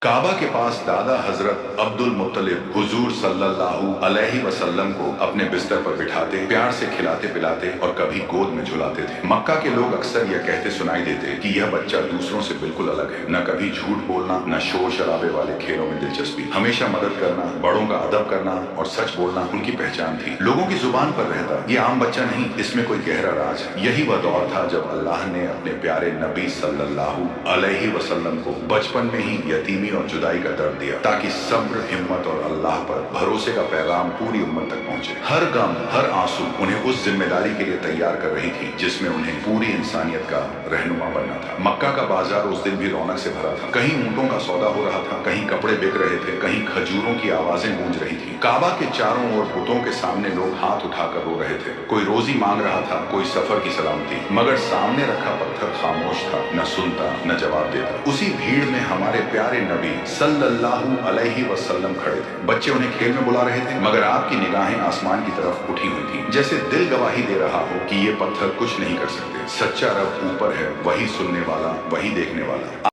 काबा के पास दादा हजरत अब्दुल मुत्तलिब हुजूर सल्लल्लाहु अलैहि वसल्लम को अपने बिस्तर पर बिठाते, प्यार से खिलाते पिलाते और कभी गोद में झुलाते थे। मक्का के लोग अक्सर यह कहते सुनाई देते कि यह बच्चा दूसरों से बिल्कुल अलग है। न कभी झूठ बोलना, न शोर शराबे वाले खेलों में दिलचस्पी, हमेशा मदद करना, बड़ों का अदब करना और सच बोलना उनकी पहचान थी। लोगों की जुबान पर रहता ये आम बच्चा नहीं, इसमें कोई गहरा राज है। यही वह दौर था जब अल्लाह ने अपने प्यारे नबी सल्लल्लाहु अलैहि वसल्लम को बचपन में ही यतीमी और जुदाई का दर्द दिया, ताकि सब्र, हिम्मत और अल्लाह पर भरोसे का पैगाम पूरी उम्मत तक पहुंचे। हर गम, हर आंसू उन्हें उस जिम्मेदारी के लिए तैयार कर रही थी जिसमें उन्हें पूरी इंसानियत का रहनुमा बनना था। मक्का का बाजार उस दिन भी रौनक से भरा था। कहीं ऊंटों का सौदा हो रहा था, कहीं कपड़े बिक रहे थे, कहीं खजूरों की आवाजें गूंज रही थी। काबा के चारों ओर बुतों के सामने लोग हाथ उठाकर रो रहे थे। कोई रोजी मांग रहा था, कोई सफर की सलामती, मगर सामने रखा पत्थर खामोश था, न सुनता न जवाब देता। उसी भीड़ में हमारे प्यारे नबी सल्लल्लाहु अलैहि वसल्लम खड़े थे। बच्चे उन्हें खेल में बुला रहे थे, मगर आपकी निगाहें आसमान की तरफ उठी हुई थी, जैसे दिल गवाही दे रहा हो कि ये पत्थर कुछ नहीं कर सकते। सच्चा रब ऊपर है, वही सुनने वाला, वही देखने वाला।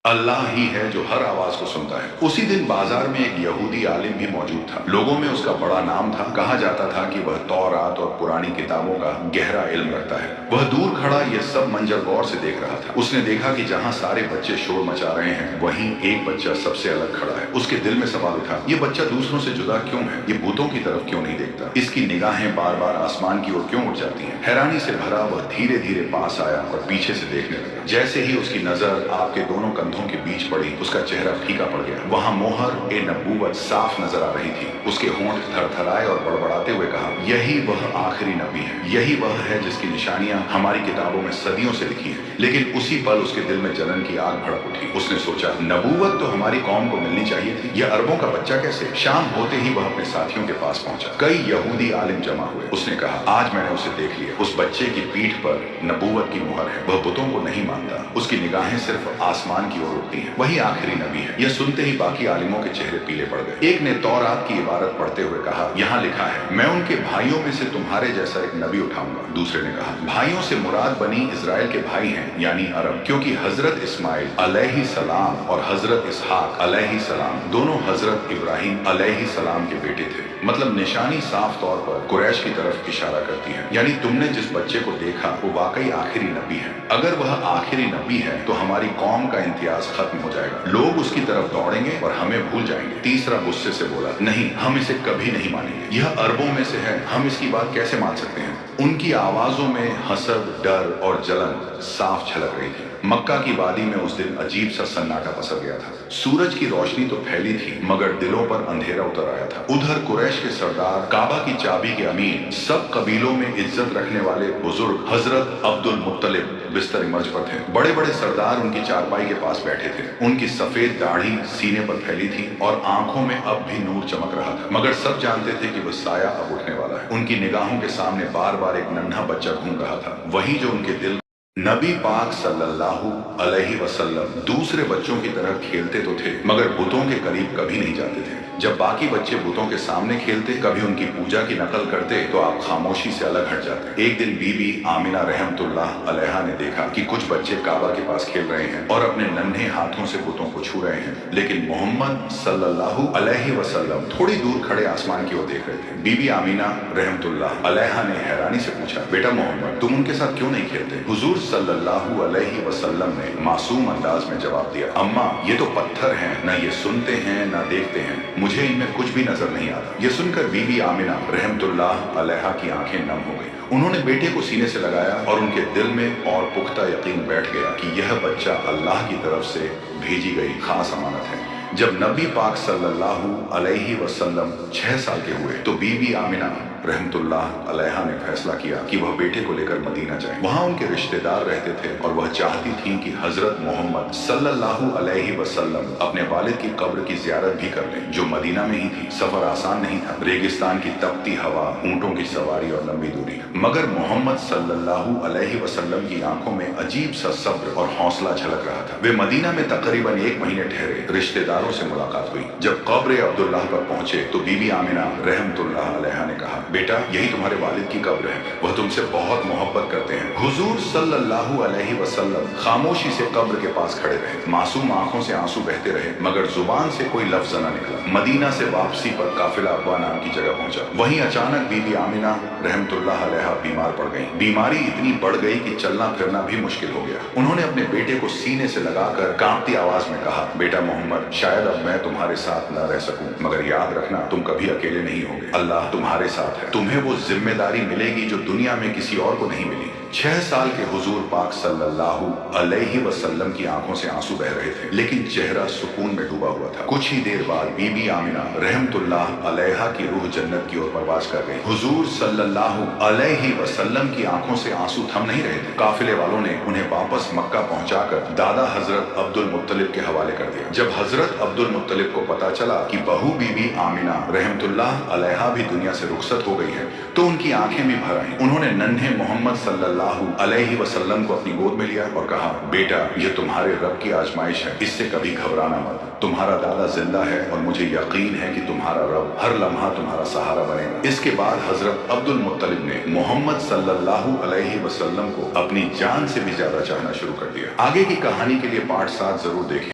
अल्लाह ही है जो हर आवाज को सुनता है। उसी दिन बाजार में एक यहूदी आलिम भी मौजूद था। लोगों में उसका बड़ा नाम था। कहा जाता था कि वह तौरात और पुरानी किताबों का गहरा इल्म रखता है। वह दूर खड़ा यह सब मंजर गौर से देख रहा था। उसने देखा कि जहां सारे बच्चे शोर मचा रहे हैं, वहीं एक बच्चा सबसे अलग खड़ा है। उसके दिल में सवाल उठा, ये बच्चा दूसरों से जुदा क्यों है? ये भूतों की तरफ क्यों नहीं देखता? इसकी निगाहें बार बार आसमान की ओर क्यों उठ जाती हैं? हैरानी से भरा वह धीरे धीरे पास आया और पीछे से देखने लगा। जैसे ही उसकी नजर आपके दोनों कंधों के बीच पड़ी, उसका चेहरा फीका पड़ गया। वहां मोहर ए नबूवत साफ नजर आ रही थी। उसके होंठ थरथराए और बड़बड़ाते हुए कहा, यही वह आखिरी नबी है, यही वह है जिसकी निशानियां हमारी किताबों में सदियों से लिखी है। लेकिन उसी पल उसके दिल में जलन की आग भड़क उठी। उसने सोचा, नबूवत तो हमारी कौम को मिलनी चाहिए थी, यह अरबों का बच्चा कैसे? शाम होते ही वह अपने साथियों के पास पहुंचा। कई यहूदी आलिम जमा हुए। उसने कहा, आज मैंने उसे देख लिया। उस बच्चे की पीठ पर नबूवत की मुहर है। वह बुतों को नहीं मानता, उसकी निगाहें सिर्फ आसमान की ओर उठती हैं। वही आखिरी नबी है। यह सुनते ही बाकी आलिमों के चेहरे पीले पड़ गए। एक ने तौरात की इबारत पढ़ते हुए कहा, यहाँ लिखा है, मैं उनके भाइयों में से तुम्हारे जैसा एक नबी उठाऊंगा। दूसरे ने कहा, भाइयों से मुराद बनी इजराइल के भाई हैं, यानी अरब, क्योंकि हजरत इस्माइल अलैहि सलाम और हजरत इसहाक अलैहि सलाम दोनों हजरत इब्राहिम अलैहि सलाम के बेटे थे। मतलब निशानी साफ तौर पर कुरैश की तरफ इशारा करती है, यानी तुमने जिस बच्चे को देखा वो वाकई आखिरी नबी है। अगर वह आखिरी नबी है तो हमारी कौम का इम्तियाज खत्म हो जाएगा। लोग उसकी तरफ दौड़ेंगे और हमें भूल जाएंगे। तीसरा गुस्से से बोला, नहीं, हम इसे कभी नहीं मानेंगे। यह अरबों में से है, हम इसकी बात कैसे मान सकते हैं? उनकी आवाजों में हसद, डर और जलन साफ झलक रही थी। मक्का की वादी में उस दिन अजीब सा सन्नाटा पसर गया था। सूरज की रोशनी तो फैली थी, मगर दिलों पर अंधेरा उतर आया था। उधर कुरैश के सरदार, काबा की चाबी के अमीर, सब कबीलों में इज्जत रखने वाले बुजुर्ग हजरत अब्दुल मुत्तलिब बिस्तर मर्ज पर थे। बड़े बड़े सरदार उनकी चारपाई के पास बैठे थे। उनकी सफेद दाढ़ी सीने पर फैली थी और आंखों में अब भी नूर चमक रहा था, मगर सब जानते थे कि वह साया अब उठने वाला है। उनकी निगाहों के सामने बार बार एक नन्हा बच्चा घूम रहा था, वही जो उनके दिल। नबी पाक सल्लल्लाहु अलैहि वसल्लम दूसरे बच्चों की तरह खेलते तो थे, मगर बुतों के करीब कभी नहीं जाते थे। जब बाकी बच्चे बुतों के सामने खेलते, कभी उनकी पूजा की नकल करते, तो आप खामोशी से अलग हट जाते। एक दिन बीबी आमिना रहमतुल्लाह अलैहा ने देखा कि कुछ बच्चे काबा के पास खेल रहे हैं और अपने नन्हे हाथों से बुतों को छू रहे हैं, लेकिन मोहम्मद सल्लल्लाहु अलैहि वसल्लम थोड़ी दूर खड़े आसमान की ओर देख रहे थे। बीबी आमिना रहमतुल्लाह अलैहा ने हैरानी से पूछा, बेटा मोहम्मद, तुम उनके साथ क्यों नहीं खेलते? हुजूर सल्लल्लाहु अलैहि वसल्लम ने मासूम अंदाज में जवाब दिया, अम्मा, ये तो पत्थर हैं, न ये सुनते हैं न देखते हैं, मुझे इनमें कुछ भी नजर नहीं आता। ये सुनकर बीबी आमिना रहमतुल्लाह अलैहा की आंखें नम हो गई। उन्होंने बेटे को सीने से लगाया और उनके दिल में और पुख्ता यकीन बैठ गया कि यह बच्चा अल्लाह की तरफ से भेजी गई खास अमानत है। जब नबी पाक सल्लल्लाहु अलैहि वसल्लम 6 साल के हुए तो बीबी आमिना रहमतुल्लाह अलैहा ने फैसला किया कि वह बेटे को लेकर मदीना जाए। वहां उनके रिश्तेदार रहते थे और वह चाहती थी कि हजरत मोहम्मद सल्लल्लाहु अलैहि वसल्लम अपने वालिद की कब्र की जियारत भी कर लें, जो मदीना में ही थी। सफर आसान नहीं था, रेगिस्तान की तपती हवा, ऊंटों की सवारी और लंबी दूरी, मगर मोहम्मद सल्लल्लाहु अलैहि वसल्लम की आंखों में अजीब सा सब्र और हौसला झलक रहा था। वे मदीना में तकरीबन 1 महीने ठहरे। रिश्तेदारों से मुलाकात हुई। जब कब्र अब्दुल्लाह पर पहुंचे तो बीबी आमिना रहमतुल्लाह अलैहा ने कहा, बेटा यही तुम्हारे वालिद की कब्र है, वह तुमसे बहुत मोहब्बत करते हैं। हुजूर सल्लल्लाहु अलैहि वसल्लम खामोशी से कब्र के पास खड़े रहे। मासूम आंखों से आंसू बहते रहे मगर जुबान से कोई लफ्ज न निकला। मदीना से वापसी पर काफिला अब्वा नाम की जगह पहुंचा। वहीं अचानक बीबी आमिना रहमतुल्लाह अलैहा बीमार पड़ गईं। बीमारी इतनी बढ़ गई कि चलना फिरना भी मुश्किल हो गया। उन्होंने अपने बेटे को सीने से लगाकर कांपती आवाज में कहा, बेटा मोहम्मद, शायद अब मैं तुम्हारे साथ न रह सकूं, मगर याद रखना तुम कभी अकेले नहीं होगे। अल्लाह तुम्हारे साथ है। तुम्हें वो जिम्मेदारी मिलेगी जो दुनिया में किसी और को नहीं मिली। 6 साल के हुजूर पाक सल्लल्लाहु अलैहि वसल्लम की आंखों से आंसू बह रहे थे लेकिन चेहरा सुकून में डूबा हुआ था। कुछ ही देर बाद बीबी आमिना रहमतुल्लाह अलैहा की रूह जन्नत की ओर परवाज कर गई। हुजूर सल्लल्लाहु अलैहि वसल्लम की आंखों से आंसू थम नहीं रहे थे। काफिले वालों ने उन्हें वापस मक्का पहुंचाकर दादा हजरत अब्दुल मुत्तलिब के हवाले कर दिया। जब हजरत अब्दुल मुत्तलिब को पता चला कि बहू बीबी आमिना रहमतुल्लाह अलैहा भी दुनिया से रुखसत हो गई है तो उनकी आंखें भी भर आईं। उन्होंने नन्हे मोहम्मद सल्लल्लाहु अलैहि वसल्लम को अपनी गोद में लिया और कहा, बेटा ये तुम्हारे रब की आजमाइश है, इससे कभी घबराना मत। तुम्हारा दादा जिंदा है और मुझे यकीन है कि तुम्हारा रब हर लम्हा तुम्हारा सहारा बनेगा। इसके बाद हजरत अब्दुल मुत्तलिब ने मोहम्मद सल्लल्लाहु अलैहि वसल्लम को अपनी जान से भी ज्यादा चाहना शुरू कर दिया। आगे की कहानी के लिए पार्ट 7 जरूर देखें।